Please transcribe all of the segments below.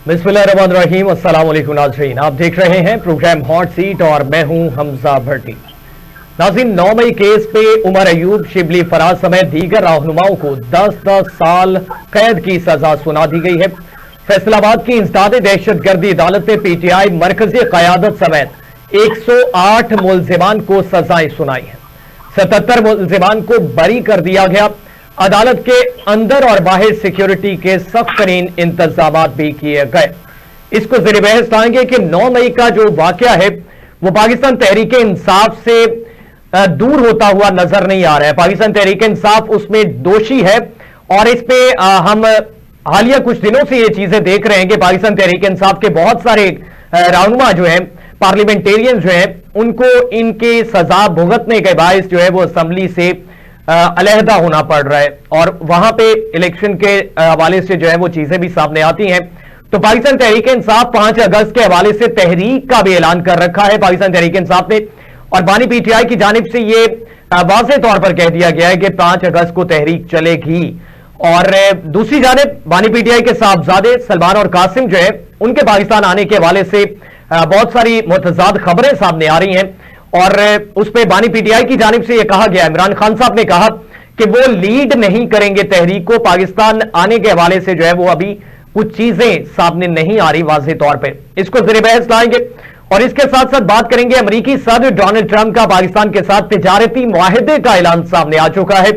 बिस्मिल्लाहिर्रहमानिर्रहीम। अस्सलाम वालेकुम नाज़रीन, आप देख रहे हैं प्रोग्राम हॉट सीट और मैं हूं हमजा भट्टी। नाज़रीन, 9 मई केस पे उमर अयूब, शिबली फराज समेत दीगर रहनुमाओं को 10-10 साल कैद की सजा सुना दी गई है। फैसलाबाद की इंसदाद दहशतगर्दी अदालत ने पीटीआई मरकजी क़यादत समेत 108 मुल्जिमान को सजाएं सुनाई है। 77 मुल्जिमान को बरी कर दिया गया। अदालत के अंदर और बाहर सिक्योरिटी के सख्त तरीन इंतजाम भी किए गए। इसको ज़ेर बहस लाएंगे कि 9 मई का जो वाकया है वो पाकिस्तान तहरीक इंसाफ से दूर होता हुआ नजर नहीं आ रहा है। पाकिस्तान तहरीक इंसाफ उसमें दोषी है और इस पे हम हालिया कुछ दिनों से ये चीजें देख रहे हैं कि पाकिस्तान तहरीक इंसाफ के बहुत सारे रहनुमा जो है, पार्लियामेंटेरियन जो है, उनको इनके सजा भुगतने के बायस जो है वो असेंबली से अलहदा होना पड़ रहा है और वहां पे इलेक्शन के हवाले से जो है वो चीजें भी सामने आती हैं। तो पाकिस्तान तहरीक इंसाफ 5 अगस्त के हवाले से तहरीक का भी ऐलान कर रखा है पाकिस्तान तहरीक इंसाफ ने, और बानी पीटीआई की जानिब से ये वाज़ेह तौर पर कह दिया गया है कि 5 अगस्त को तहरीक चलेगी। और दूसरी जानिब बानी पीटीआई के साहबजादे सलमान और कासिम जो है, उनके पाकिस्तान आने के हवाले से बहुत सारी मुतज़ाद खबरें सामने आ रही हैं और उस पर बानी पीटीआई की जानिब से यह कहा गया, इमरान खान साहब ने कहा कि वो लीड नहीं करेंगे तहरीक को। पाकिस्तान आने के हवाले से जो है वो अभी कुछ चीजें सामने नहीं आ रही वाज़ेह तौर पे। इसको ज़ेर बहस लाएंगे और इसके साथ साथ बात करेंगे अमेरिकी सदर डोनाल्ड ट्रंप का पाकिस्तान के साथ तिजारती मुआहदे का ऐलान सामने आ चुका है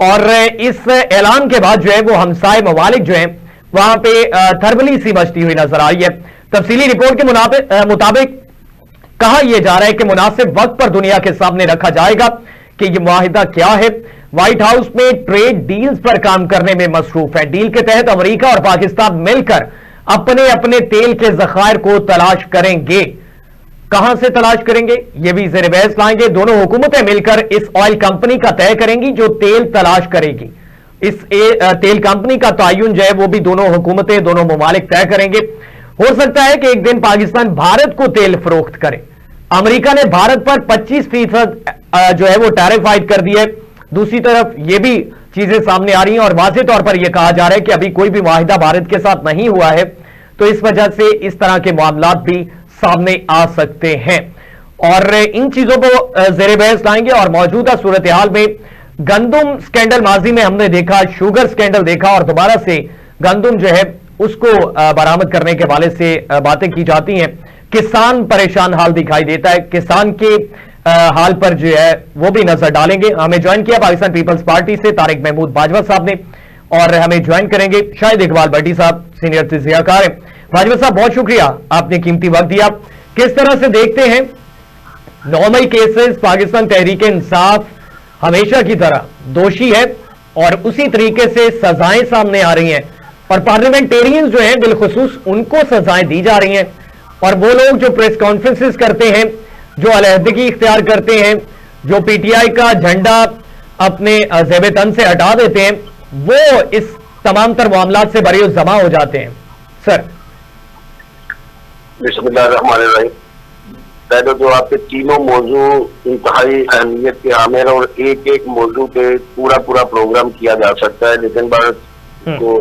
और इस ऐलान के बाद जो है वो हमसाए ममालिक जो है वहां पे थर्बली सी मचती हुई नजर आई है। तफसीली रिपोर्ट के मुताबिक कहा यह जा रहा है कि मुनासिब वक्त पर दुनिया के सामने रखा जाएगा कि यह मुआहिदा क्या है। व्हाइट हाउस में ट्रेड डील्स पर काम करने में मसरूफ है। डील के तहत अमेरिका और पाकिस्तान मिलकर अपने अपने तेल के जखायर को तलाश करेंगे। कहां से तलाश करेंगे यह भी ज़ेर बहस लाएंगे। दोनों हुकूमतें मिलकर इस ऑयल कंपनी का तय करेंगी जो तेल तलाश करेगी। इस तेल कंपनी का तयन जो है वो भी दोनों हुकूमतें, दोनों ममालिक तय करेंगे। हो सकता है कि एक दिन पाकिस्तान भारत को तेल फरोख्त करे। अमेरिका ने भारत पर 25% जो है वो टैरिफ आयद कर दिया है। दूसरी तरफ ये भी चीजें सामने आ रही हैं और वाज़ेह तौर पर यह कहा जा रहा है कि अभी कोई भी मुआहिदा भारत के साथ नहीं हुआ है, तो इस वजह से इस तरह के मामलात भी सामने आ सकते हैं और इन चीजों को ज़ेर बहस लाएंगे। और मौजूदा सूरत हाल में गंदम स्कैंडल, माजी में हमने देखा, शुगर स्कैंडल देखा और दोबारा से गंदम जो है उसको बरामद करने के हवाले से बातें की जाती हैं। किसान परेशान हाल दिखाई देता है। किसान के हाल पर जो है वो भी नजर डालेंगे। हमें ज्वाइन किया पाकिस्तान पीपल्स पार्टी से तारिक महमूद बाजवा साहब ने और हमें ज्वाइन करेंगे शाहिद इकबाल भट्टी साहब, सीनियर तजज़ियाकार हैं। बाजवा साहब, बहुत शुक्रिया, आपने कीमती वक्त दिया। किस तरह से देखते हैं 9 मई केसेस? पाकिस्तान तहरीक इंसाफ हमेशा की तरह दोषी है और उसी तरीके से सजाएं सामने आ रही हैं और पार्लियामेंटेरियंस जो हैं बिलखुसूस उनको सजाएं दी जा रही हैं और वो लोग जो प्रेस कॉन्फ्रेंसेस करते हैं, जो अलहदगी इख्तियार करते हैं, जो पीटीआई का झंडा अपने ज़ेब तन से हटा देते हैं, वो इस तमाम तर मामलात से बरी जमा हो जाते हैं। सर, बिस्मिल्लाहिर्रहमानिर्रहीम। पहले तो आपके तीनों मौजू इंतहाई अहमियत के हामिल और एक एक मौजू पे पूरा प्रोग्राम किया जा सकता है, लेकिन को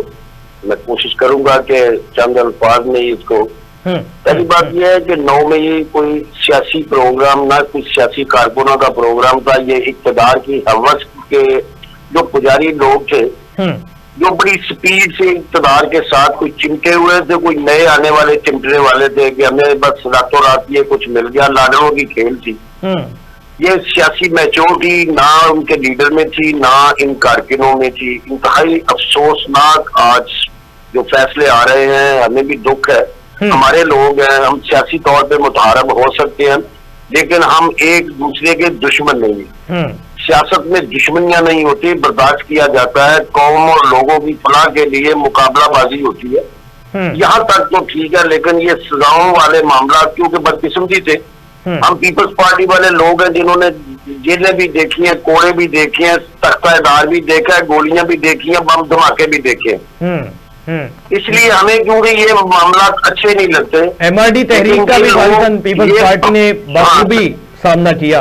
मैं कोशिश करूंगा कि चंद अल्फाज में इसको। पहली बात यह है कि 9 में ये कोई सियासी प्रोग्राम ना, कोई सियासी कारकुनों का प्रोग्राम था। ये इक़्तिदार की हवस के जो पुजारी लोग थे, जो बड़ी स्पीड से इक़्तिदार के साथ कोई चिमटे हुए थे, कोई नए आने वाले चिमटने वाले थे कि हमें बस रातों रात ये कुछ मिल गया। लाडरों की खेल थी। ये सियासी मैच्योरिटी ना उनके लीडर में थी, ना इन कारकुनों में थी। इंतहाई अफसोसनाक आज जो फैसले आ रहे हैं, हमें भी दुख है। हमारे लोग हैं, हम सियासी तौर पे मुतहारब हो सकते हैं, लेकिन हम एक दूसरे के दुश्मन नहीं हैं। सियासत में दुश्मनियां नहीं होती, बर्दाश्त किया जाता है। कौम और लोगों की फलाह के लिए मुकाबलाबाजी होती है। यहाँ तक तो ठीक है, लेकिन ये सजाओं वाले मामला क्योंकि बदकिस्मती थे। हम पीपल्स पार्टी वाले लोग हैं जिन्होंने जेलें भी देखी हैं, कोड़े भी देखे हैं, तख्तादार भी देखा है, गोलियां भी देखी हैं, बम धमाके भी देखे हैं। इसलिए हमें क्योंकि ये मामला अच्छे नहीं लगते। एमआरडी तहरीक का भी पाकिस्तान पीपल्स पार्टी ने बखूबी सामना किया।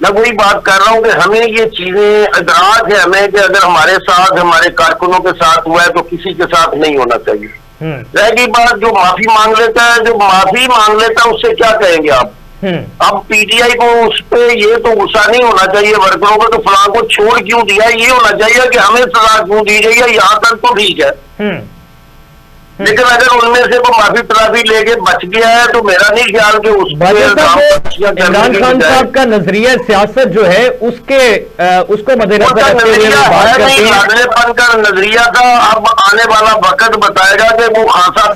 मैं वही बात कर रहा हूँ कि हमें ये चीजें इदराक है हमें कि अगर हमारे साथ, हमारे कारकुनों के साथ हुआ है तो किसी के साथ नहीं होना चाहिए। रहेगी बात जो माफी मांग लेता है, जो माफी मांग लेता है उससे क्या कहेंगे आप? अब पीटीआई को उस पे ये तो गुस्सा नहीं होना चाहिए वर्करों को, तो फलां को छोड़ क्यों दिया, ये होना चाहिए कि हमें सजा क्यों दी गई है। यहाँ तक तो ठीक है, लेकिन अगर उनमें से वो माफी तलाफी लेके बच गया है तो मेरा नहीं ख्याल कि उस इमरान खान साहब का नजरिया सियासत जो है उसको मद्देनजर रखते हुए बात करते हैं। लाडलेपन का नजरिया था, अब आने वाला वक्त बताएगा कि वो खान साहब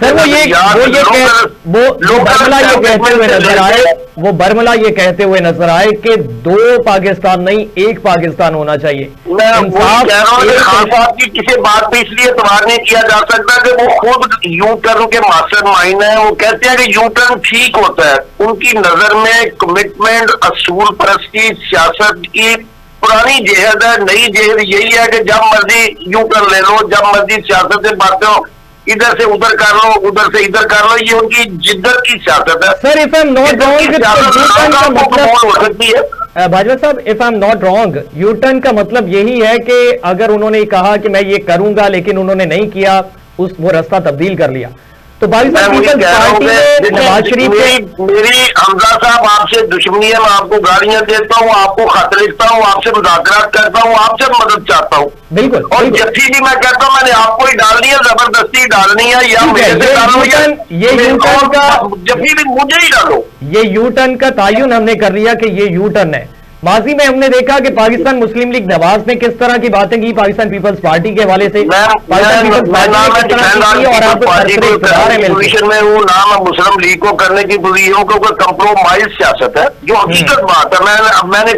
वो बर्मला ये कहते हुए नजर आए कि 2 पाकिस्तान नहीं, 1 पाकिस्तान होना चाहिए। मैं कह रहा हूँ कि खान साहब की किसी बात पे इसलिए एतबार नहीं किया जा सकता कि वो खुद यू टर्न के मास्टर माइंड है। वो कहते हैं कि यू टर्न ठीक होता है, उनकी नजर में कमिटमेंट, असूल परस्ती, सियासत की पुरानी जेहद है। नई जेहद यही है कि जब मर्जी यू टर्न ले लो, जब मर्जी सियासत से बातें हो, इधर से उधर कर लो, उधर से इधर कर लो, ये उनकी जिद्दत की सियासत है। Sir if I am not wrong हो सकती है भाजपा साहब, if I am not wrong, U turn का मतलब यही है कि अगर उन्होंने कहा कि मैं ये करूंगा लेकिन उन्होंने नहीं किया, वो रास्ता तब्दील कर लिया, तो पाकिस्तान पीपल्स पार्टी ने नवाज शरीफ मेरी हमजा साहब आपसे दुश्मनी है, मैं आपको गालियां देता हूँ, आपको खत लिखता हूँ, आपसे मुज़ाकरात करता हूँ, आपसे मदद चाहता हूँ। बिल्कुल। और जब भी मैं कहता हूँ मैंने आपको ही डालनी है, जबरदस्ती डालनी है, या मेरे से डालो, ये यू टर्न का जब भी मुझे ही डालो। ये यू टर्न का तायुन हमने कर लिया कि ये यू टर्न है। माजी में हमने देखा कि पाकिस्तान मुस्लिम लीग नवाज ने किस तरह की बातें की पाकिस्तान पीपल्स पार्टी के हवाले से, पोजीशन में हूँ ना, मैं मुस्लिम लीग को करने की पोजीशन हूँ, क्योंकि कंप्रोमाइज सियासत है जो हकीकत बात है। मैंने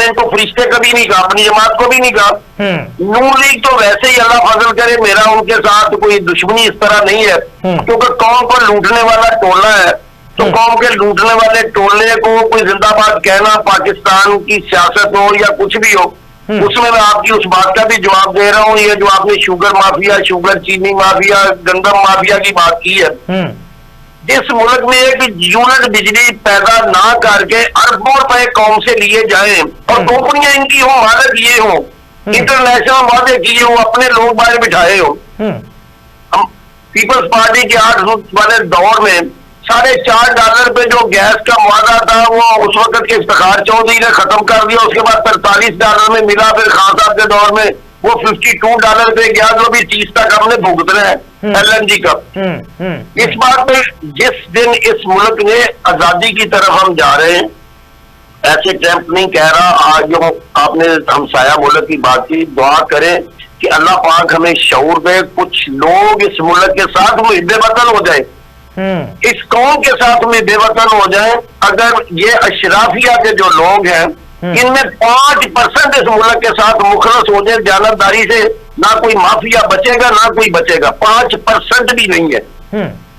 इनको फरिश्ते कभी नहीं कहा, अपनी जमात को भी नहीं कहा। नून लीग तो वैसे ही अल्लाह फजल करे, मेरा उनके साथ कोई दुश्मनी इस तरह नहीं है, क्योंकि कौम को लूटने वाला टोला है, तो कौम के लूटने वाले टोले को कोई जिंदाबाद कहना, पाकिस्तान की सियासत हो या कुछ भी हो, उसमें मैं आपकी उस बात का भी जवाब दे रहा हूँ। ये जो आपने शुगर माफिया, शुगर चीनी माफिया, गंदम माफिया की बात की है, जिस मुल्क में एक यूनिट बिजली पैदा ना करके अरबों रुपए कौम से लिए जाए और कंपनियां इनकी हो, मालिक ये हो, इंटरनेशनल वादे किए हो, अपने लोग बाहर बिठाए हो। हम पीपल्स पार्टी के 8 वाले दौर में $4.5 पे जो गैस का वादा था वो उस वक्त के इफ्तिखार चौधरी ने खत्म कर दिया। उसके बाद $45 में मिला, फिर खान साहब के दौर में वो $52 पे गया, जो भी 30 तक हमने भुगत रहे हैं LNG का। इस बात पे जिस दिन इस मुल्क ने आजादी की तरफ हम जा रहे हैं, ऐसे कैंप नहीं कह रहा, आज जो आपने हमसाया मुल्क की बात की, दुआ करें कि अल्लाह पाक हमें शऊर दे, कुछ लोग इस मुल्क के साथ मुहिब्बे वतन हो जाए, इस कौम के साथ में बेवतन हो जाए। अगर ये अशराफिया के जो लोग हैं, इनमें 5% इस मुल्क के साथ मुखलस हो जाए जानबदारी से, ना कोई माफिया बचेगा ना कोई बचेगा। 5% भी नहीं है।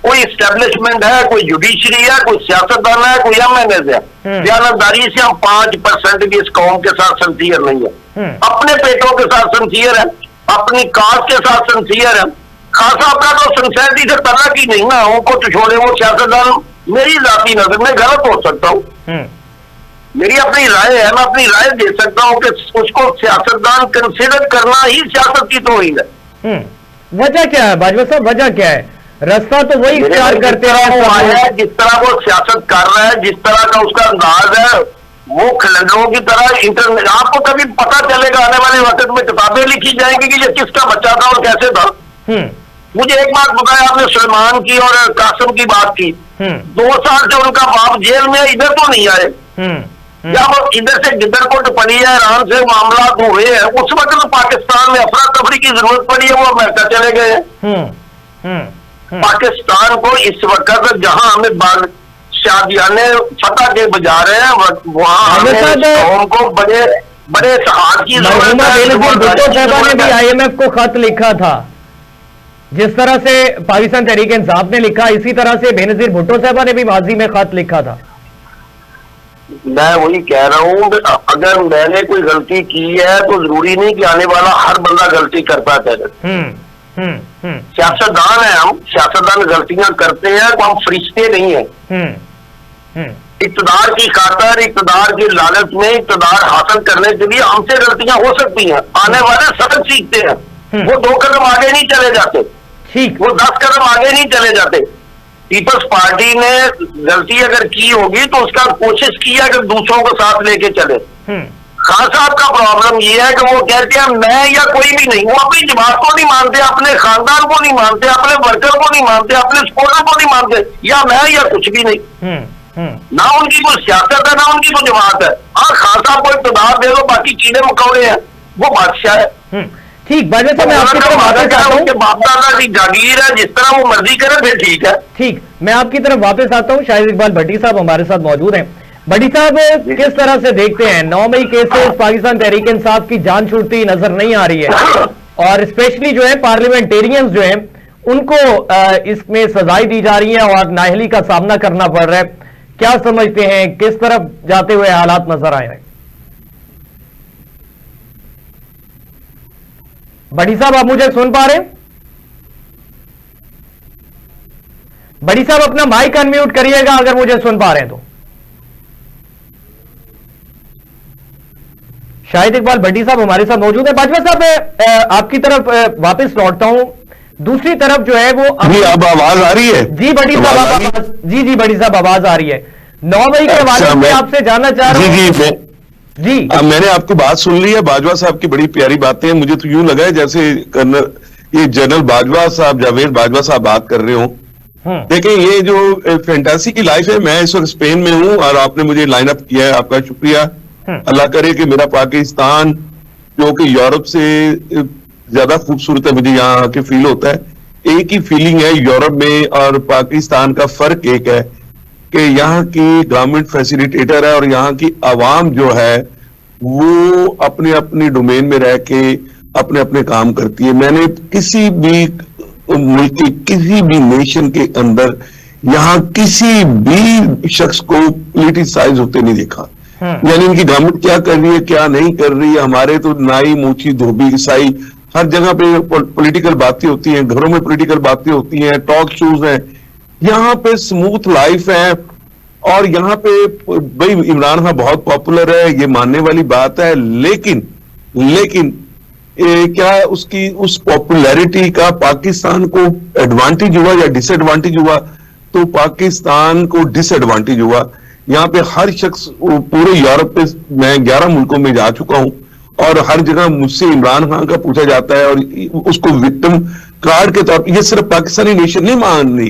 कोई स्टैब्लिशमेंट है, कोई जुडिशरी है, कोई सियासतदान है, कोई MNS है, जानबदारी से हम 5% भी इस कौम के साथ सिंसियर नहीं है। अपने पेटों के साथ सिंसियर है, अपनी कास्ट के साथ सिंसियर है। खान साहब का तो सिंसियरिटी से तलक ही नहीं ना, उनको तो छोड़े, वो सियासतदान मेरी जाती नजर में गलत हो सकता हूँ, मेरी अपनी राय है, मैं अपनी राय दे सकता हूँ कि उसको सियासतदान कंसिडर करना ही सियासत की तौहीन है। वजह क्या है बाजवा साहब, वजह क्या है? रास्ता तो वही इख्तियार करते हैं, जिस तरह वो सियासत कर रहा है, जिस तरह का उसका अंदाज है, वो खिलंडरों की तरह इंटरनेट। आपको कभी पता चलेगा आने वाले वक्त में किताबें लिखी जाएंगी कि ये किसका बच्चा था और कैसे था। मुझे एक बात बताया, आपने सलमान की और कासिम की बात की, 2 साल से उनका बाप जेल में, इधर तो नहीं आए। जब इधर से गिदरकोट पड़ी है, ईरान से मामला हुए हैं, उस वक्त तो पाकिस्तान में अफरा तफरी की जरूरत पड़ी है, वो अमेरिका चले गए हैं। पाकिस्तान को इस वक्त जहां हमें शादियाने फतह के बजा रहे हैं, वहां कौम को बड़े बड़े सहार की जरूरत है। भुट्टो साहबा ने भी IMF को खत लिखा था, जिस तरह से पाकिस्तान तहरीक इंसाफ ने लिखा, इसी तरह से बेनजीर भुट्टो साहबा ने भी माजी में खत लिखा था। मैं वही कह रहा हूँ, अगर मैंने कोई गलती की है तो जरूरी नहीं कि आने वाला हर बंदा गलती करता है। सियासतदान है, हम सियासतदान गलतियां करते हैं, तो हम फरिश्ते नहीं है। इक़्तिदार की खातर, इक़्तिदार की लालच में इक़्तिदार हासिल करने के लिए हमसे गलतियां हो सकती हैं, आने वाले सबक सीखते हैं, वो 2 कदम आगे नहीं चले जाते। ठीक। वो 10 कदम आगे नहीं चले जाते। पीपल्स पार्टी ने गलती अगर की होगी तो उसका कोशिश किया कि दूसरों को साथ लेके चले। खान साहब का प्रॉब्लम ये है कि वो कहते हैं मैं या कोई भी नहीं, वो अपनी जमात को नहीं मानते, अपने खानदान को नहीं मानते, अपने वर्कर को नहीं मानते, अपने सपोर्टर को नहीं मानते, या मैं या कुछ भी नहीं। ना उनकी कोई सियासत है, ना उनकी कोई जमात है। हाँ, खान साहब को इक़्तिदार दे दो, बाकी कीड़े मकौड़े हैं, वो बादशाह है। ठीक, बाजवा साहब मैं आपकी तरफ वापस आता हूँ। बाप दादा की जागीर है, जिस तरह वो मर्जी करे फिर ठीक है। ठीक, मैं आपकी तरफ वापस आता हूँ। शाहिद इकबाल भट्टी साहब हमारे साथ मौजूद हैं। भट्टी साहब, किस तरह से देखते हैं 9 मई केसेस पाकिस्तान तहरीक इंसाफ की जान छूटती नजर नहीं आ रही है, और स्पेशली जो है पार्लियामेंटेरियंस जो है उनको इसमें सजाएं दी जा रही हैं और नाअहली का सामना करना पड़ रहा है। क्या समझते हैं, किस तरफ जाते हुए हालात नजर आए हैं? भट्टी साहब, आप मुझे सुन पा रहे हैं? भट्टी साहब, अपना माइक अनम्यूट करिएगा अगर मुझे सुन पा रहे हैं तो। शाहिद इकबाल भट्टी साहब हमारे साथ मौजूद है। बाजवा साहब, आपकी तरफ वापस लौटता हूं। दूसरी तरफ जो है वो जी, अब आवाज आ रही है? जी भट्टी साहब, जी भट्टी साहब आवाज आ रही है। 9 मई के हवाले से आपसे जानना चाह रहा हूं। जी, अब मैंने आपकी बात सुन ली है। बाजवा साहब की बड़ी प्यारी बातें हैं। मुझे तो यूं लगा है जैसे ये जनरल बाजवा साहब, जावेद बाजवा साहब बात कर रहे हो। देखिए, ये जो फैंटासी की लाइफ है, मैं इस वक्त स्पेन में हूं और आपने मुझे लाइन अप किया है, आपका शुक्रिया। अल्लाह करे कि मेरा पाकिस्तान जो कि यूरोप से ज्यादा खूबसूरत है, मुझे यहाँ आके फील होता है। एक ही फीलिंग है यूरोप में और पाकिस्तान का फर्क एक है कि यहाँ की गवर्नमेंट फैसिलिटेटर है और यहाँ की आवाम जो है वो अपने अपनी डोमेन में रह के अपने अपने काम करती है। मैंने किसी भी मुल्क के किसी भी नेशन के अंदर यहाँ किसी भी शख्स को पॉलिटिसाइज होते नहीं देखा। यानी इनकी गवर्नमेंट क्या कर रही है, क्या नहीं कर रही है। हमारे तो नाई, मूछी, धोबी, ईसाई हर जगह पे पॉलिटिकल बातें होती हैं, घरों में पॉलिटिकल बातें होती हैं, टॉक शोज हैं। यहाँ पे स्मूथ लाइफ है और यहाँ पे भाई इमरान खान बहुत पॉपुलर है, ये मानने वाली बात है। लेकिन क्या उसकी उस पॉपुलैरिटी का पाकिस्तान को एडवांटेज हुआ या डिसएडवांटेज हुआ? तो पाकिस्तान को डिसएडवांटेज हुआ। यहाँ पे हर शख्स, पूरे यूरोप पे मैं 11 मुल्कों में जा चुका हूं और हर जगह मुझसे इमरान खान का पूछा जाता है और उसको विक्टिम कार्ड के तौर पर। ये सिर्फ पाकिस्तानी नेशन नहीं मान रही,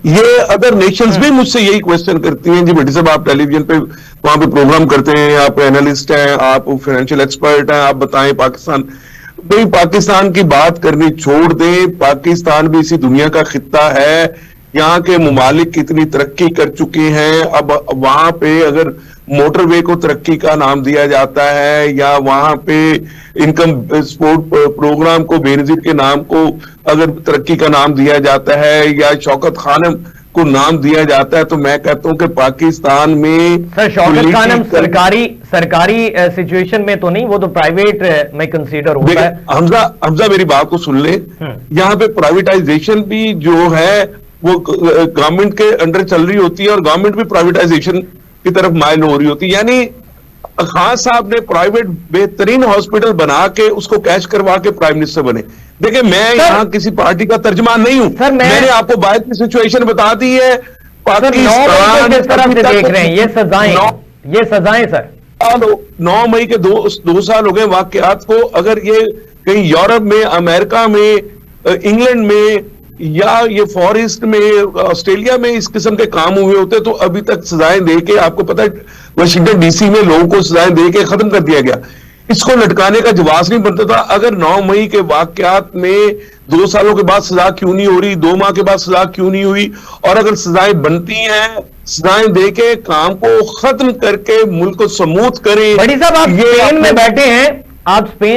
ये अदर नेशंस भी मुझसे यही क्वेश्चन करती हैं। जी भट्टी साहब, आप टेलीविजन पे वहां पे प्रोग्राम करते हैं, आप एनालिस्ट हैं, आप फाइनेंशियल एक्सपर्ट हैं, आप बताएं पाकिस्तान, भाई पाकिस्तान की बात करनी छोड़ दें। पाकिस्तान भी इसी दुनिया का खित्ता है। यहाँ के मुमालिक कितनी तरक्की कर चुके हैं। अब वहां पे अगर मोटरवे को तरक्की का नाम दिया जाता है या वहां पे इनकम सपोर्ट प्रोग्राम को बेनजीर के नाम को अगर तरक्की का नाम दिया जाता है या शौकत खानम को नाम दिया जाता है, तो मैं कहता हूं कि पाकिस्तान में सर शौकत खानम सरकारी सिचुएशन में तो नहीं, वो तो प्राइवेट में कंसीडर होता है। हमजा मेरी बात को सुन ले। यहाँ पे प्राइवेटाइजेशन भी जो है वो गवर्नमेंट के अंडर चल रही होती है और गवर्नमेंट भी प्राइवेटाइजेशन की तरफ माइल हो रही होती है। यानी खान साहब ने प्राइवेट बेहतरीन हॉस्पिटल बना के उसको कैश करवा के प्राइम मिनिस्टर बने। देखिए, मैं यहाँ किसी पार्टी का तर्जमान नहीं हूं। मैंने आपको बाहर की सिचुएशन बता दी है। पाकिस्तान किस तरह से देख रहे हैं ये सजाएं सर? 9 मई के दो साल हो गए वाकयात को। अगर ये कहीं यूरोप में, अमेरिका में, इंग्लैंड में या ये फॉरेस्ट में, ऑस्ट्रेलिया में इस किस्म के काम हुए होते तो अभी तक सजाएं दे के, आपको पता है वाशिंगटन डीसी में लोगों को सजाएं दे के खत्म कर दिया गया। इसको लटकाने का जवाब नहीं बनता था। अगर 9 मई के वाकयात में 2 सालों के बाद सजा क्यों नहीं हो रही, 2 माह के बाद सजा क्यों नहीं हुई, और अगर सजाएं बनती हैं, सजाएं दे के काम को खत्म करके मुल्क को समूथ करें। भट्टी साहब, आप स्पेन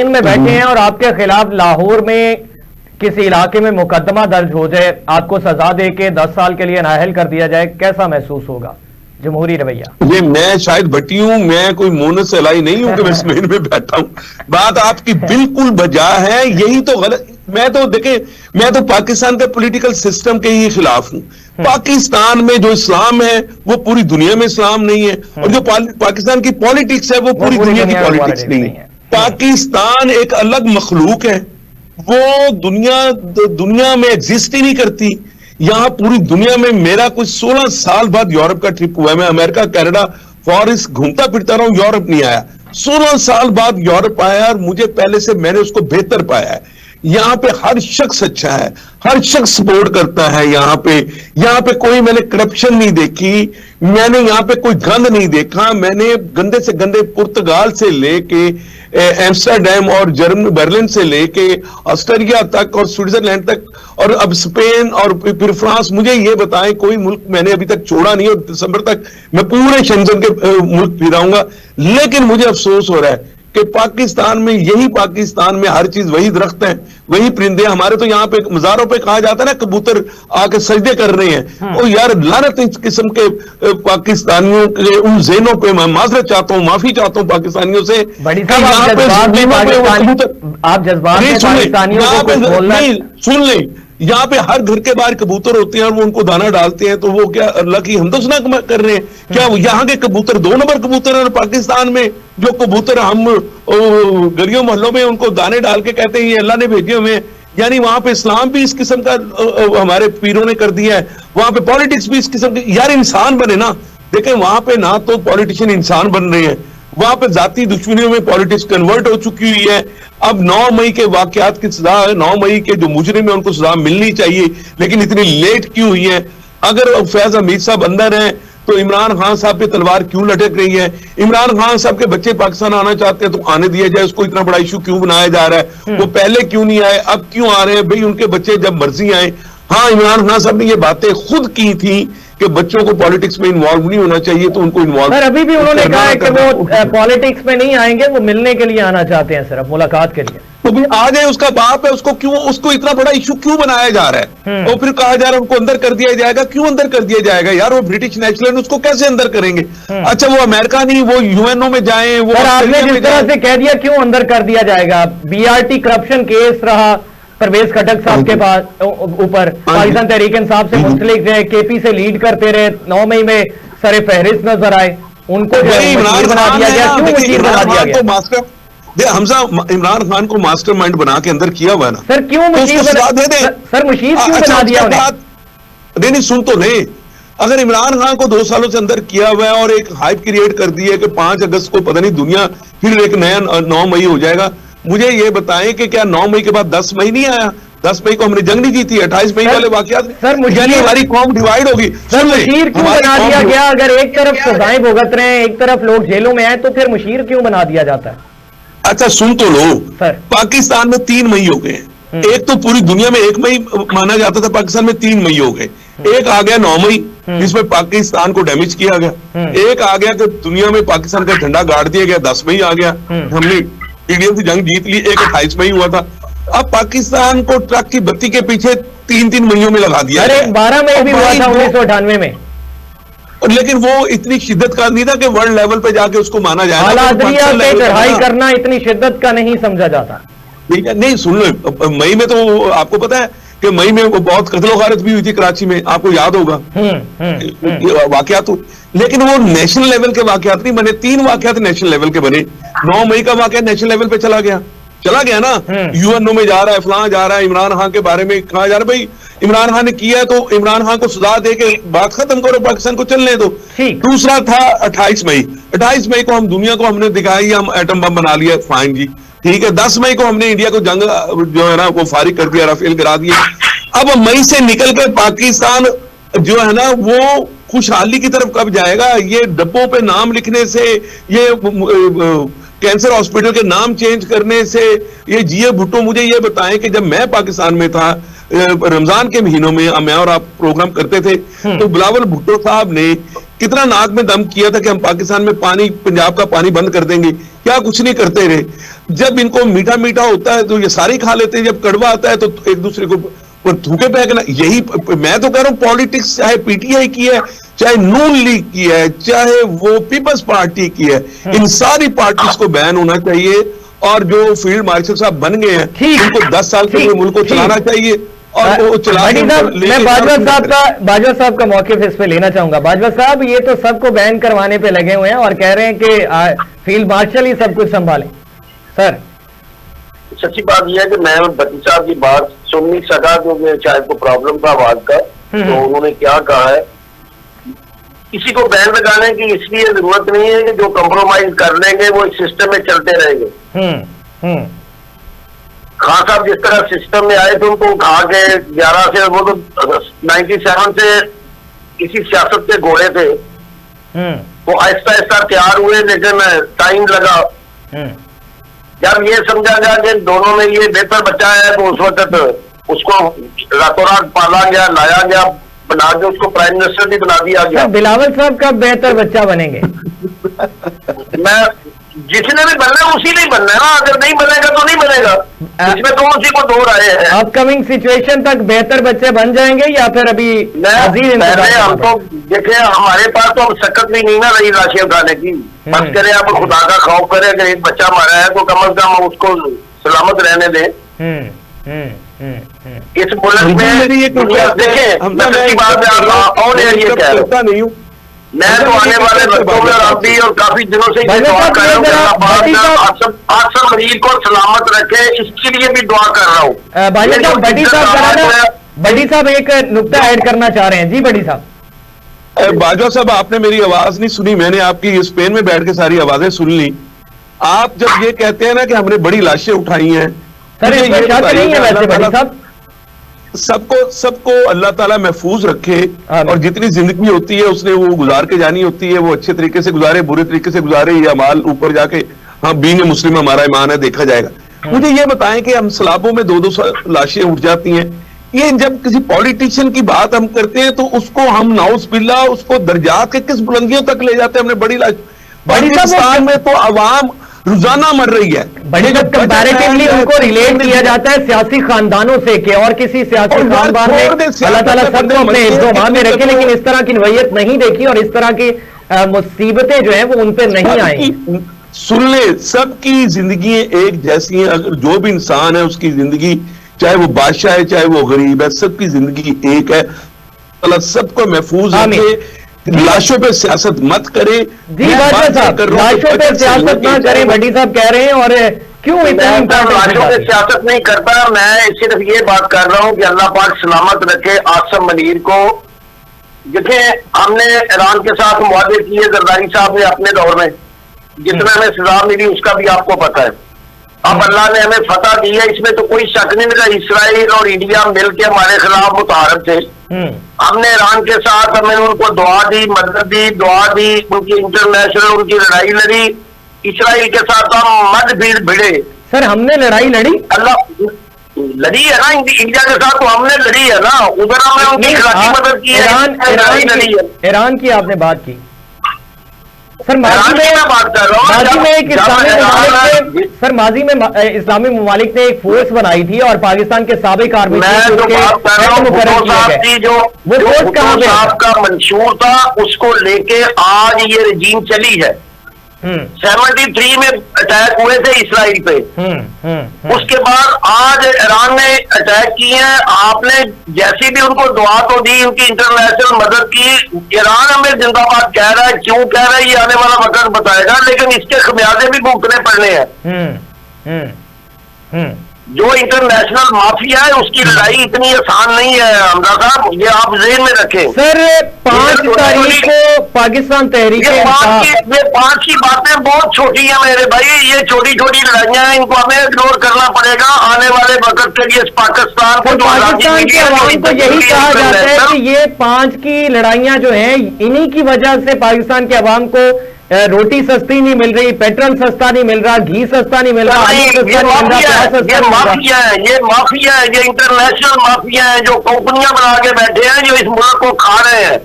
में बैठे हैं, और आपके खिलाफ लाहौर में किसी इलाके में मुकदमा दर्ज हो जाए, आपको सजा दे के 10 साल के लिए नाअहल कर दिया जाए, कैसा महसूस होगा जमहूरी रवैया? ये मैं शायद भट्टी हूं, मैं कोई मोनस सलाई नहीं हूं कि मैं स्पेन में बैठा हूं। बात आपकी बिल्कुल बजा है, यही तो गलत। मैं तो पाकिस्तान के पॉलिटिकल सिस्टम के ही खिलाफ हूं। पाकिस्तान में जो इस्लाम है वो पूरी दुनिया में इस्लाम नहीं है, और जो पाकिस्तान की पॉलिटिक्स है वो पूरी दुनिया की पॉलिटिक्स नहीं है। पाकिस्तान एक अलग मखलूक है। वो दुनिया में एग्जिस्ट ही नहीं करती। यहां पूरी दुनिया में मेरा कुछ 16 साल बाद यूरोप का ट्रिप हुआ है। मैं अमेरिका, कनाडा, फॉरेस्ट घूमता फिरता रहा हूं, यूरोप नहीं आया। 16 साल बाद यूरोप आया और मुझे पहले से मैंने उसको बेहतर पाया है। यहां पे हर शख्स अच्छा है, हर शख्स सपोर्ट करता है। यहां पे कोई मैंने करप्शन नहीं देखी, मैंने यहां पे कोई गंद नहीं देखा। मैंने गंदे से गंदे पुर्तगाल से लेके एम्स्टरडैम और जर्मनी, बर्लिन से लेके ऑस्ट्रेलिया तक और स्विट्जरलैंड तक और अब स्पेन और फिर फ्रांस, मुझे ये बताएं कोई मुल्क मैंने अभी तक छोड़ा नहीं। और दिसंबर तक मैं पूरे शेंजन के मुल्क फिराऊंगा। लेकिन मुझे अफसोस हो रहा है कि पाकिस्तान में हर चीज, वही दरख्त हैं, वही परिंदे। हमारे तो यहाँ पे मज़ारों पे कहा जाता है ना, कबूतर आके सजदे कर रहे हैं। ओ यार, लानत इस किस्म के पाकिस्तानियों के उन ज़हनों पे। मैं माजरत चाहता हूँ, माफी चाहता हूँ पाकिस्तानियों से। आप जज्बात में पाकिस्तानियों को बोलना, सुन ले, यहाँ पे हर घर के बाहर कबूतर होते हैं और वो उनको दाना डालते हैं। तो वो क्या अल्लाह की हमदोसना कर रहे हैं क्या? यहाँ के कबूतर 2 नंबर कबूतर है। और पाकिस्तान में जो कबूतर हम गलियों मोहल्लों में उनको दाने डाल के कहते हैं ये अल्लाह ने भेजे हुए हैं। यानी वहां पे इस्लाम भी इस किस्म का हमारे पीरों ने कर दिया है। वहां पे पॉलिटिक्स भी इस किस्म की। यार इंसान बने ना। देखें, वहां पे ना तो पॉलिटिशियन इंसान बन रहे हैं, वहां पे जाती दुश्मनियों में पॉलिटिक्स कन्वर्ट हो चुकी हुई है। अब 9 मई के वाकयात की सजा, 9 मई के जो मुजरिम है उनको सजा मिलनी चाहिए, लेकिन इतनी लेट क्यों हुई है? अगर फैज हमीद साहब अंदर हैं तो इमरान खान साहब पे तलवार क्यों लटक रही है? इमरान खान साहब के बच्चे पाकिस्तान आना चाहते हैं तो आने दिया जाए। उसको इतना बड़ा इशू क्यों बनाया जा रहा है? वो पहले क्यों नहीं आए, अब क्यों आ रहे हैं? भाई उनके बच्चे जब मर्जी आए। हाँ, इमरान खान साहब ने ये बातें खुद की थी कि बच्चों को पॉलिटिक्स में इन्वॉल्व नहीं होना चाहिए, तो उनको इन्वॉल्व। सर, अभी भी उन्होंने कहा है कि वो पॉलिटिक्स में नहीं आएंगे, वो मिलने के लिए आना चाहते हैं, सिर्फ मुलाकात के लिए। तो भी आ जाए, उसका बाप है, उसको इतना बड़ा इशू क्यों बनाया जा रहा है? और फिर कहा जा रहा है उनको अंदर कर दिया जाएगा। क्यों अंदर कर दिया जाएगा यार? वो ब्रिटिश नेशनल, उसको कैसे अंदर करेंगे? अच्छा, वो अमेरिका नहीं, वो यूएनओ में जाए। वो आपने जिस तरह से कह दिया, क्यों अंदर कर दिया जाएगा? BRT करप्शन केस रहा परवेज खटक साहब के पास ऊपर, पाकिस्तान तहरीक इंसाफ से मुंसलिक रहे, KP से लीड करते रहे, 9 मई में सरे फहरिस्त नजर आए, उनको मशीर बना दिया गया। क्यों मशीर बना दिया गया? हमजा इमरान खान को मास्टरमाइंड बना के अंदर किया हुआ है ना। सर क्यों मशीर दे दे? सर मशीर क्यों बना दिया उन्हें? नहीं, सुन तो ले। अगर इमरान खान को 2 सालों से अंदर किया हुआ है और एक हाइप क्रिएट कर दी है कि 5 अगस्त को पता नहीं दुनिया फिर एक नया 9 मई हो जाएगा, मुझे ये बताएं कि क्या 9 मई के बाद 10 मई नहीं आया? 10 मई को हमने जंग नहीं जीती, 28 मई वाले वाकयात। सर यानी हमारी कौम डिवाइड होगी। सर मशीर क्यों बना दिया गया? अगर एक तरफ सजाएं भुगत रहे हैं, एक तरफ लोग जेलों में आए, तो फिर मशीर क्यों बना दिया जाता है? अच्छा सुन तो लो, सर पाकिस्तान में 3 मई हो गए। एक तो पूरी दुनिया में 1 मई माना जाता था, पाकिस्तान में 3 मई हो गए। एक आ गया 9 मई जिसमें पाकिस्तान को डैमेज किया गया। एक आ गया कि दुनिया में पाकिस्तान का झंडा गाड़ दिया गया, 10 मई आ गया, हमने इंडियन से जंग जीत ली। एक 28 मई हुआ था। अब पाकिस्तान को ट्रक की बत्ती के पीछे 3-3 मईयों में लगा दिया। अरे 12 मई भी हुआ था 1998 में। लेकिन वो इतनी शिद्दत का नहीं था कि वर्ल्ड लेवल पे जाके उसको माना जाए। पे चढ़ाई करना इतनी शिद्दत का नहीं समझा जाता। ठीक है, नहीं सुन लो, मई में तो आपको पता है कि मई में वो बहुत कत्लो गारत भी हुई थी कराची में, आपको याद होगा वाकयात। लेकिन वो नेशनल लेवल के वाकयात नहीं बने। 3 वाकयात नेशनल लेवल के बने। 9 मई का वाकया नेशनल लेवल पे चला गया ना। यूएनओ में जा रहा है, फलां जा रहा है, इमरान खान के बारे में कहा जा रहा है भाई इमरान खान ने किया है तो इमरान खान को सजा दे के बात खत्म करो, पाकिस्तान को चलने दो। दूसरा था 28 मई। 28 मई को हम दुनिया को हमने दिखाया हम एटम बम बना लिया, फाइन जी, ठीक है। 10 मई को हमने इंडिया को जंग जो है ना वो फारिग कर दिया, राफेल गिरा दिया। अब मई से निकल कर पाकिस्तान जो है ना वो खुशहाली की तरफ कब जाएगा? ये डब्बों पे नाम लिखने से, ये कैंसर हॉस्पिटल के नाम चेंज करने से, ये जिए भुट्टो मुझे ये बताएं कि जब मैं पाकिस्तान में था रमजान के महीनों में मैं और आप प्रोग्राम करते थे तो बिलावल भुट्टो साहब ने कितना नाक में दम किया था कि हम पाकिस्तान में पानी, पंजाब का पानी बंद कर देंगे। क्या कुछ नहीं करते रहे। जब इनको मीठा मीठा होता है तो ये सारे खा लेते हैं, जब कड़वा आता है तो एक दूसरे को थूके फेंकना। यही मैं तो कह रहा हूं, पॉलिटिक्स चाहे पीटीआई की है, चाहे नून लीग की है, चाहे वो पीपल्स पार्टी की है, इन सारी पार्टीज को बैन होना चाहिए। और जो फील्ड मार्शल साहब बन गए हैं उनको 10 साल के लिए मुल्क को चलाना चाहिए। और वो चला मैं बाजवा साहब का मौक़िफ़ इस पे लेना चाहूंगा। बाजवा साहब ये तो सबको बैन करवाने पे लगे हुए हैं और कह रहे हैं कि फील्ड मार्शल ही सब कुछ संभाले। सर सच्ची बात यह है कि मैं भट्टी साहब की बात सुन नहीं सका क्योंकि शायद को प्रॉब्लम था आवाज का। तो उन्होंने क्या कहा है, किसी को बैन लगाने की इसलिए जरूरत नहीं है कि जो कंप्रोमाइज कर लेंगे वो इस सिस्टम में चलते रहेंगे। खान साहब जिस तरह सिस्टम में आए थे उनको उठा के 11 से, वो तो 97 से इसी सियासत के घोड़े थे, वो आहिस्ता आहिस्ता तैयार हुए, लेकिन टाइम लगा। जब ये समझा गया कि दोनों में ये बेहतर बच्चा है तो उस वक्त उसको रातों रात पाला गया, लाया गया, बना के उसको प्राइम मिनिस्टर भी बना दिया गया। बिलावल साहब कब बेहतर बच्चा बनेंगे? मैं जिसने भी बनना है उसी ने बनना है ना, अगर नहीं बनेगा तो नहीं बनेगा, इसमें तो उसी को दो राय है। अपकमिंग सिचुएशन तक बेहतर बच्चे बन जाएंगे या फिर अभी हम तो देखे, हमारे पास तो हम सकत भी नहीं ना रही लाशें उठाने की। बस करें, आप खुदा का खौफ करें, अगर एक बच्चा मारा है तो कम अज कम उसको सलामत रहने दें। इस मुल्क में देखें, नहीं हूँ मैं तो आने वाले वक्तों में आप भी और काफी दिनों से ये दुआ कर रहा हूँ आप सब मरीज को सलामत रखे, इसके लिए भी दुआ कर रहा हूँ। बड़ी साहब एक नुक्ता ऐड करना चाह रहे हैं। जी बड़ी साहब। बाजवा साहब, आपने मेरी आवाज नहीं सुनी, मैंने आपकी स्पेन में बैठ के सारी आवाजें सुन ली। आप जब ये कहते हैं ना कि हमने बड़ी लाशें उठाई हैं, सर इसमें शक नहीं है वैसे बड़ी साहब, सबको अल्लाह ताला महफूज रखे और जितनी जिंदगी होती है उसने वो गुजार के जानी होती है, वो अच्छे तरीके से गुजारे, बुरे तरीके से गुजारे, ये अमाल ऊपर जाके, हाँ बीइंग ए मुस्लिम हमारा ईमान है, देखा जाएगा। मुझे ये बताएं कि हम सलाबों में 2-2 लाशें उठ जाती हैं, ये जब किसी पॉलिटिशियन की बात हम करते हैं तो उसको हम नाउस बिल्ला उसको दर्जात के किस बुलंदियों तक ले जाते हैं। हमने बड़ी लाश, पाकिस्तान में तो अवाम रोजाना मर रही है। बड़ी जब कंपैरेटिवली उनको रिलेट किया जाता है सियासी खानदानों से कि और किसी सियासी खानदान में अल्लाह ताला सबको अपने इज्जो में रखे, लेकिन इस तरह की नवैयत नहीं देखी और इस तरह की मुसीबतें जो है वो उन पर नहीं आई। सुन ले, सबकी जिंदगी एक जैसी है, अगर जो भी इंसान है उसकी जिंदगी, चाहे वो बादशाह है चाहे वो गरीब है, सबकी जिंदगी एक है। अल्लाह सबको महफूज रखे, लाशों पे सियासत मत करें। जी बादशाह साहब, लाशों पे सियासत ना करें, भट्टी साहब कह रहे हैं, और क्यों इतना लाशों पे सियासत नहीं करता, मैं सिर्फ ये बात कर रहा हूँ कि अल्लाह पाक सलामत रखे आसिम मनीर को। देखिए, हमने ईरान के साथ मुआहदे किए जरदारी साहब ने अपने दौर में, जितना हमें सजा मिली उसका भी आपको पता है। अब अल्लाह ने हमें फतह दी है, इसमें तो कोई शक नहीं मिला। इसराइल और इंडिया मिलकर हमारे खिलाफ मुतहारब थे। हमने ईरान के साथ, हमें उनको दुआ दी, मदद दी, दुआ दी, उनकी इंटरनेशनल उनकी लड़ाई लड़ी। इसराइल के साथ हम मत भिड़े। सर हमने लड़ाई लड़ी, अल्लाह लड़ी है ना इंडिया के साथ, तो हमने लड़ी है ना, उधर हमने उनकी इखलाकी मदद की है। ईरान की आपने बात की सर, माजी में एक इस्लामी ममालिक ने एक फोर्स बनाई थी और पाकिस्तान के साबिक आर्मी का मंशूर था, उसको लेके आज ये रजीम चली है। 73 में अटैक हुए थे इसराइल पे, उसके बाद आज ईरान ने अटैक किए हैं। आपने जैसी भी उनको दुआ तो दी, उनकी इंटरनेशनल मदद की। ईरान हमें जिंदाबाद कह रहा है, क्यों कह रहा है ये आने वाला वक्त बताएगा, लेकिन इसके खमियाजे भी भुगतने पड़ने हैं। जो इंटरनेशनल माफिया है उसकी लड़ाई इतनी आसान नहीं है हमजा साहब, ये आप ज़हन में रखें। सर 5 तारीख को पाकिस्तान तहरीक, ये 5 की बातें बहुत छोटी है मेरे भाई, ये छोटी छोटी लड़ाइयां हैं, इनको हमें इग्नोर करना पड़ेगा आने वाले वक्त के लिए। पाकिस्तान को पाकिस्तान के अवाम को यही कहा जाता है कि ये 5 की लड़ाइयां जो है इन्हीं की वजह से पाकिस्तान के अवाम को रोटी सस्ती नहीं मिल रही, पेट्रोल सस्ता नहीं मिल रहा, घी सस्ता नहीं मिल रहा, ये माफिया है, ये इंटरनेशनल माफिया है जो कंपनियां बना के बैठे हैं, जो इस मुल्क को खा रहे हैं।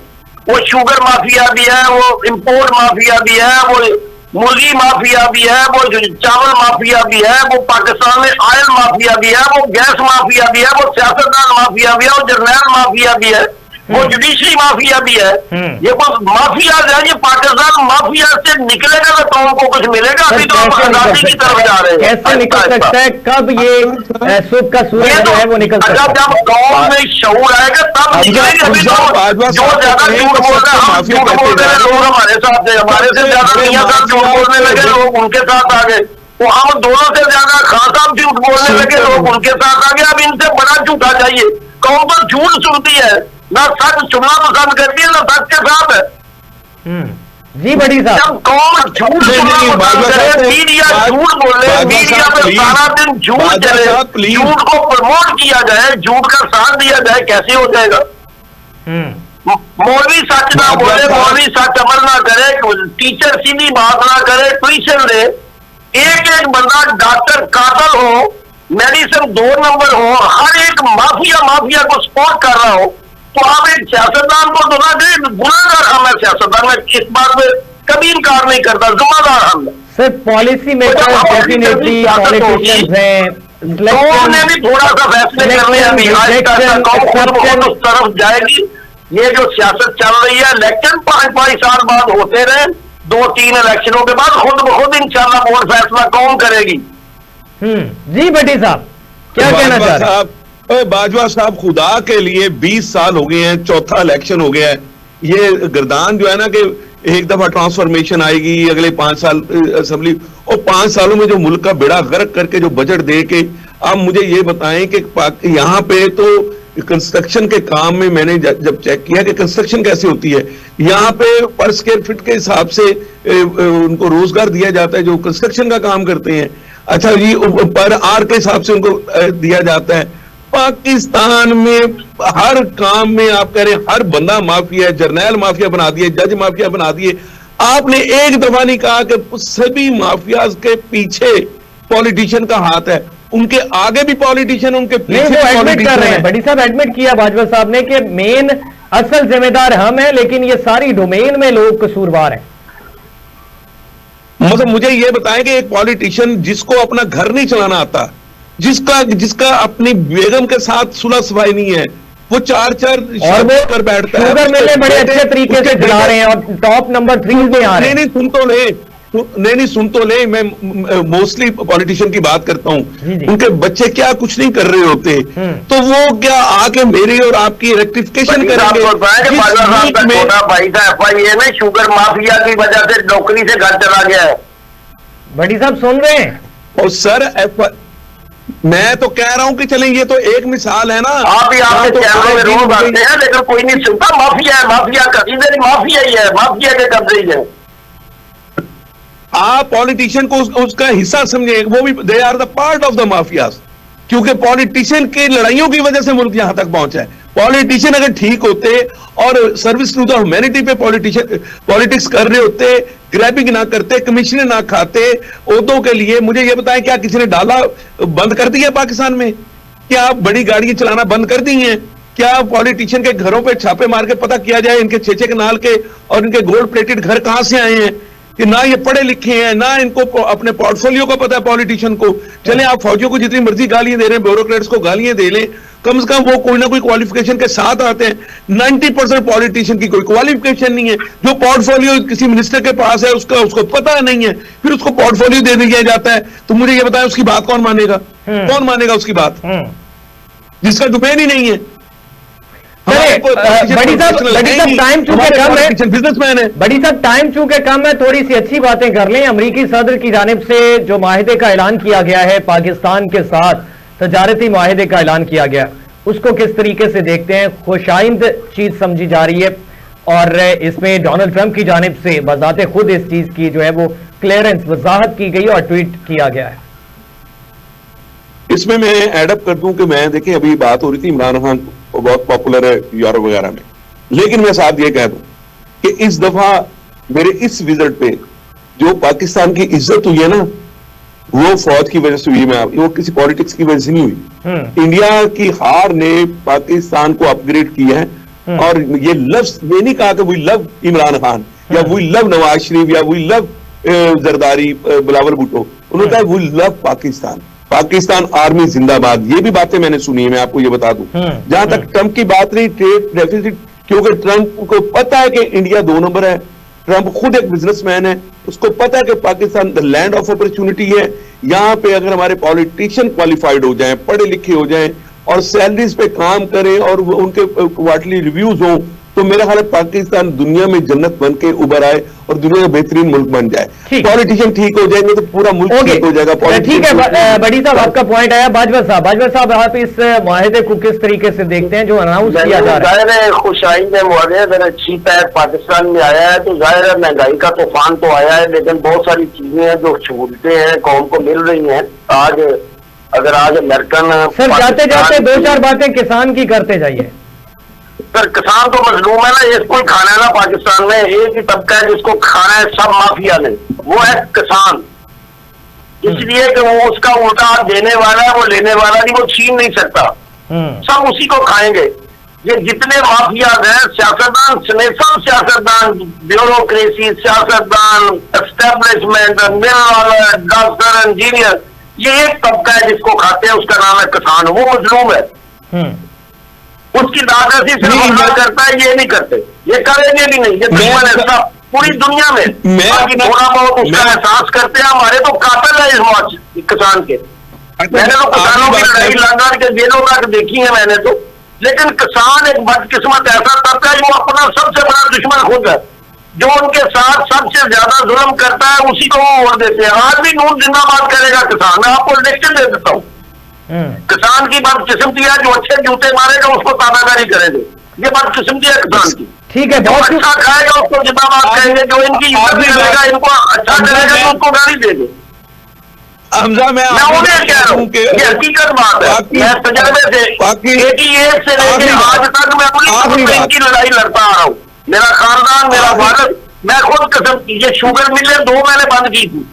वो शुगर माफिया भी है, वो इंपोर्ट माफिया भी है, वो मुर्गी माफिया भी है, वो चावल माफिया भी है, वो पाकिस्तान में ऑयल माफिया भी है, वो गैस माफिया भी है, वो सियासतदान माफिया भी है, वो जर्नैल माफिया भी है, वो जुडिशरी माफिया भी है। ये कुछ माफिया है, ये पाकिस्तान माफिया से निकलेगा तो कौन को कुछ मिलेगा। अभी तो हम आजादी की तरफ जा रहे हैं। कैसे निकल सकता है, कब ये सुबह का सूरज जो है वो निकल सकता है? जब कौम में शऊर आएगा तब निकलेगा। अभी तो जो ज्यादा झूठ बोल रहे हैं, हम झूठ बोल रहे हैं, लोग हमारे साथ है, हमारे से ज्यादा मियां साहब झूठ बोलने लगे, लोग उनके साथ आ गए। तो हम दोनों से ज्यादा खान साहब झूठ बोलने लगे, लोग उनके साथ आ गए। अब इनसे बड़ा झूठा चाहिए। कौन तो झूठ सुनती है, ना सच सुनना पसंद करती है, ना सच के साथ है। जी बड़ी साहब, जब कौन झूठ सुनना पसंद करे, मीडिया झूठ बोले, मीडिया पे सारा दिन झूठ चले, झूठ को प्रमोट किया जाए, झूठ का साथ दिया जाए, कैसे हो जाएगा? मौलवी सच ना बोले, मौलवी सच अमल ना करे, टीचर सीधी बात ना करे, ट्यूशन दे, एक एक बंदा डॉक्टर कातल हो, मेडिसिन 2 नंबर हो, हर एक माफिया को सपोर्ट कर रहा हो, तो आप एक सियासतदान को तो ना दे, गुनाहगार हम है सियासतदान। मैं इस बात में कभी इनकार नहीं करता, जिम्मेदार हम है। Sir policy makers definitely politicians हैं, कौन ने भी थोड़ा सा फैसले करने हैं, कौन उस तरफ जाएगी। ये जो सियासत चल रही है, इलेक्शन 5-5 साल बाद होते रहे, 2-3 इलेक्शनों के बाद खुद ब खुद इंशाल्लाह बोर्ड फैसला कौन करेगी। जी भट्टी साहब क्या कहना चाह रहे हैं? बाजवा साहब खुदा के लिए 20 साल हो गए हैं, चौथा इलेक्शन हो गया है। ये गर्दान जो है ना कि एक दफा ट्रांसफॉर्मेशन आएगी, अगले 5 साल असेंबली, और 5 सालों में जो मुल्क का बेड़ा गर्क करके जो बजट दे के, आप मुझे ये बताएं कि यहाँ पे तो कंस्ट्रक्शन के काम में मैंने जब चेक किया कि कंस्ट्रक्शन कैसे होती है, यहाँ पे पर स्क्वायर फीट के हिसाब से उनको रोजगार दिया जाता है जो कंस्ट्रक्शन का काम करते हैं। अच्छा जी, पर आर के हिसाब से उनको दिया जाता है। पाकिस्तान में हर काम में आप कह रहे हैं हर बंदा माफिया, जर्नैल माफिया बना दिए, जज माफिया बना दिए। आपने एक दफा नहीं कहा कि सभी माफियाज के पीछे पॉलिटिशियन का हाथ है, उनके आगे भी पॉलिटिशियन, उनके पीछे एडमिट कर रहे हैं। बड़ी साहब एडमिट किया बाजवा साहब ने कि मेन असल जिम्मेदार हम हैं, लेकिन ये सारी डोमेन में लोग कसूरवार हैं। मतलब मुझे ये बताएं कि एक पॉलिटिशियन जिसको अपना घर नहीं चलाना आता, जिसका अपनी बेगम के साथ सुलह सफाई नहीं है, वो 4-4 और वो कर बैठता है। शुगर मिलें बड़े अच्छे तरीके से चला रहे हैं और टॉप नंबर 3 में आ रहे हैं। नहीं सुन तो ले, मैं मोस्टली पॉलिटिशियन की बात करता हूं। उनके बच्चे क्या कुछ नहीं कर रहे होते, तो वो क्या आके मेरी और आपकी रेक्टिफिकेशन करेंगे? छोटा भाई था FIA में शुगर माफिया की वजह से नौकरी से घर चला गया है। बड़ी साहब सुन रहे हैं? और सर मैं तो कह रहा हूं कि चलें, ये तो एक मिसाल है ना। आप ही आपके चैनलों में रोज आते हैं, लेकिन कोई नहीं सुनता। माफिया है, माफिया का इधर माफिया ही है, माफिया के कब्जे ही है। आप पॉलिटिशियन को उसका हिस्सा समझे, वो भी they are the part of the mafias, क्योंकि पॉलिटिशियन की लड़ाइयों की वजह से मुल्क यहां तक पहुंचा है। पॉलिटिशियन अगर ठीक होते और सर्विस टू द ह्यूमैनिटी पे पॉलिटिक्स कर रहे होते, ग्रैबिंग ना करते, कमीशन ना खाते ओहदों के लिए, मुझे ये बताएं क्या किसी ने डाला बंद कर दिया पाकिस्तान में? क्या आप बड़ी गाड़ियां चलाना बंद कर दी हैं? क्या पॉलिटिशियन के घरों पे छापे मार के पता किया जाए इनके 6-6 कनाल के और इनके गोल्ड प्लेटेड घर कहां से आए हैं? कि ना ये पढ़े लिखे हैं, ना इनको अपने पोर्टफोलियो का पता है पॉलिटिशियन को। चले आप फौजियों को जितनी मर्जी गालियां दे रहे हैं, ब्यूरोक्रेट्स को गालियां दे लें, कम से कम वो कोई ना कोई क्वालिफिकेशन के साथ आते हैं। 90% पॉलिटिशियन की कोई क्वालिफिकेशन नहीं है। जो पोर्टफोलियो किसी मिनिस्टर के पास है उसको पता नहीं है, फिर उसको पोर्टफोलियो दे दिया जाता है। तो मुझे ये बताएं उसकी बात कौन मानेगा? कौन मानेगा उसकी बात जिसका डोमेन ही नहीं है? बड़ी साहब टाइम चूंकि कम है, बिजनेसमैन है। बड़ी साहब टाइम चूंकि कम है, थोड़ी सी अच्छी बातें कर लें। अमरीकी सदर की जानिब से जो माहिदे का ऐलान किया गया है, पाकिस्तान के साथ तजारती माहिदे का ऐलान किया गया, उसको किस तरीके से देखते हैं? खुशाइंद चीज समझी जा रही है और इसमें डोनाल्ड ट्रंप की जानिब से बजाते खुद इस चीज की जो है वो क्लियरेंस, वजाहत की गई और ट्वीट किया गया है। इसमें मैं एडअप कर दूं कि मैं देखिए अभी बात हो रही थी इमरान खान बहुत पॉपुलर है यूरोप वगैरह में, लेकिन मैं साथ ये कह दूं कि इस दफा मेरे इस विजिट पे जो पाकिस्तान की इज्जत हुई है ना, वो फौज की वजह से हुई है, वो किसी पॉलिटिक्स की वजह से नहीं हुई। इंडिया की हार ने पाकिस्तान को अपग्रेड किया है। और ये लफ्ज ये नहीं कहा कि वी लव इमरान खान या वी लव नवाज शरीफ या वी लव जरदारी, बिलावल भुट्टो, उन्होंने कहा we love Pakistan, Pakistan army जिंदाबाद। ये भी बातें मैंने सुनी है, मैं आपको ये बता दूं। जहां तक ट्रंप की बात रही, ट्रेड डेफिसिट, क्योंकि ट्रंप को पता है कि इंडिया 2 नंबर है। ट्रंप खुद एक बिजनेसमैन है, उसको पता है कि Pakistan the land of opportunity है। यहाँ पे अगर हमारे पॉलिटिशियन क्वालिफाइड हो जाएं, पढ़े लिखे हो जाएं और सैलरीज पे काम करें और उनके क्वार्टरली रिव्यूज हों, तो मेरा ख्याल है पाकिस्तान दुनिया में जन्नत बन के उभर आए और दुनिया का बेहतरीन मुल्क बन जाए। ठीक। पॉलिटिशियन ठीक हो जाएंगे तो पूरा मुल्क ठीक हो जाएगा। ठीक है बड़ी साहब, आपका पॉइंट आया। बाजवा साहब आप इस माहिदे को किस तरीके से देखते हैं जो अनाउंस किया जा रहा है? जाहिर है खुशाइन में मुआवजे अगर अच्छी पैर पाकिस्तान में आया है तो जाहिर है महंगाई का तूफान तो आया है, लेकिन बहुत सारी चीजें हैं जो सहूलतें हैं कौम को मिल रही हैं। आज अमेरिकन सर जाते जाते 2-4 बातें किसान की करते जाइए। सर किसान तो मजलूम है ना, ये कोई खाना है ना पाकिस्तान में, एक ही तबका है जिसको खाना है सब माफिया ने, वो है किसान। इसलिए कि वो उसका उल्टा देने वाला है, वो लेने वाला नहीं, वो छीन नहीं सकता, सब उसी को खाएंगे। ये जितने माफिया हैं सियासतदान समेत सब सियासतदान, ब्यूरोक्रेसी, सियासतदान, एस्टेब्लिशमेंट, मिल वाला, डॉक्टर, इंजीनियर, ये एक तबका है जिसको खाते हैं, उसका नाम है किसान। वो मजलूम है, उसकी दादाजी सिर्फ हमला करता है, ये नहीं करते, ये करेंगे भी नहीं, ये दुश्मन है सब पूरी दुनिया में। बाकी थोड़ा बहुत उसका एहसास करते हैं, हमारे तो कातिल है इस किसान के। मैंने तो किसानों की लड़ाई लंदन के जेलों तक देखी है मैंने तो, लेकिन किसान एक बदकिस्मत ऐसा तबका है जो अपना सबसे बड़ा दुश्मन खुद है, जो उनके साथ सबसे ज्यादा जुल्म करता है उसी को वो वोट देते हैं। आज भी नून जिंदाबाद करेगा किसान, मैं आपको लिस्ट दे देता हूँ। किसान की बदकिस्मती है, जो अच्छे जूते मारेगा उसको तानादारी करेंगे, ये बदकिस्मती है किसान की। ठीक है, जो अच्छा खाएगा उसको जिंदाबाद करेंगे, जो इनकी इज्जत करेगा, इनको अच्छा करेगा तो उनको गाली देंगे। हमजा मैं उन्हें कह रहा हूँ, ये हकीकत बात है। मैं तजर्बे से 88 से लेकर आज तक मैं अपनी इनकी लड़ाई लड़ता आ रहा हूँ। मेरा खानदान, मेरा वालिद, मैं खुद कसम, ये शुगर मिलें 2 मैंने बंद की थी,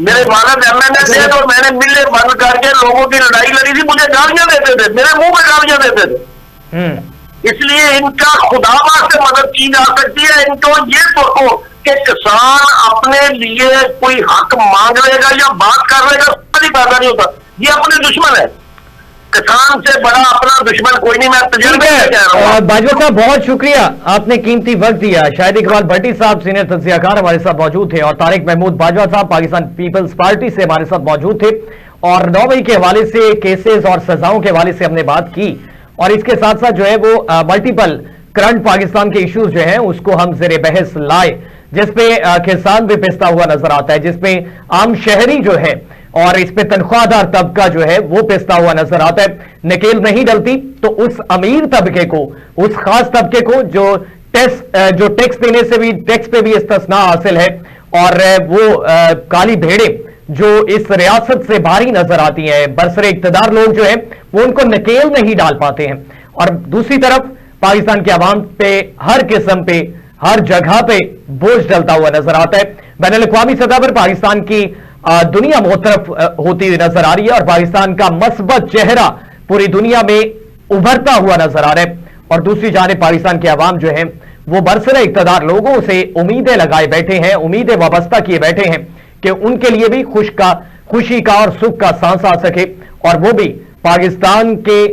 मेरे वालिद MNA थे तो मैंने मिलें बंद करके लोगों की लड़ाई लड़ी थी, मुझे गालियां देते थे, मेरे मुंह में गालियां देते थे। इसलिए इनका खुदाबा से मदद की जा सकती है। इनको ये सोचो कि किसान अपने लिए कोई हक मांग लेगा या बात कर लेगा, पैदा नहीं होता, ये अपने दुश्मन है। किसान से बड़ा अपना दुश्मन कोई नहीं। मैं तजर्बे से कह रहा हूं। बाजवा साहब बहुत शुक्रिया, आपने कीमती वक्त दिया। शाहिद इकबाल भट्टी साहब सीनियर तज्जियाकार हमारे साथ मौजूद थे और तारिक महमूद बाजवा साहब पाकिस्तान पीपल्स पार्टी से हमारे साथ मौजूद थे और 9 मई के हवाले से केसेस और सजाओं के हवाले से हमने बात की और इसके साथ साथ जो है वो मल्टीपल करंट पाकिस्तान के इश्यूज जो हैं उसको हम ज़ेरे बहस लाए, जिसपे किसान भी पिसता हुआ नजर आता है, जिसपे आम शहरी जो है और इस पे तनख्वाहदार तबका जो है वो पिसता हुआ नजर आता है। नकेल नहीं डलती तो उस अमीर तबके को, उस खास तबके को जो टैक्स देने से भी, टैक्स पे भी इस्तिस्ना हासिल है और वो काली भेड़े जो इस रियासत से भारी नजर आती हैं, बरसरे इक्तदार लोग जो है वो उनको नकेल नहीं डाल पाते हैं। और दूसरी तरफ पाकिस्तान के अवाम पे हर किस्म पे, हर जगह पे बोझ डलता हुआ नजर आता है। बैनुल-अक़वामी सतह पर पाकिस्तान की दुनिया मुतरफ होती हुई नजर आ रही है और पाकिस्तान का मस्बत चेहरा पूरी दुनिया में उभरता हुआ नजर आ रहा है। और दूसरी जानिब पाकिस्तान के अवाम जो है वो बरसरे इक़्तिदार लोगों से उम्मीदें लगाए बैठे हैं, उम्मीदें वाबस्ता किए बैठे हैं कि उनके लिए भी खुशी का और सुख का सांस आ सके और वो भी पाकिस्तान के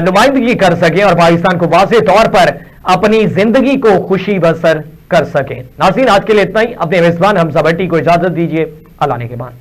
नुमाइंदगी कर सके और पाकिस्तान को वाज़ेह तौर पर अपनी जिंदगी को खुशी बसर कर सके। नाज़रीन आज के लिए इतना ही। अपने मेजबान हमजा भट्टी को इजाजत दीजिए। अल्लाह ने के बाद।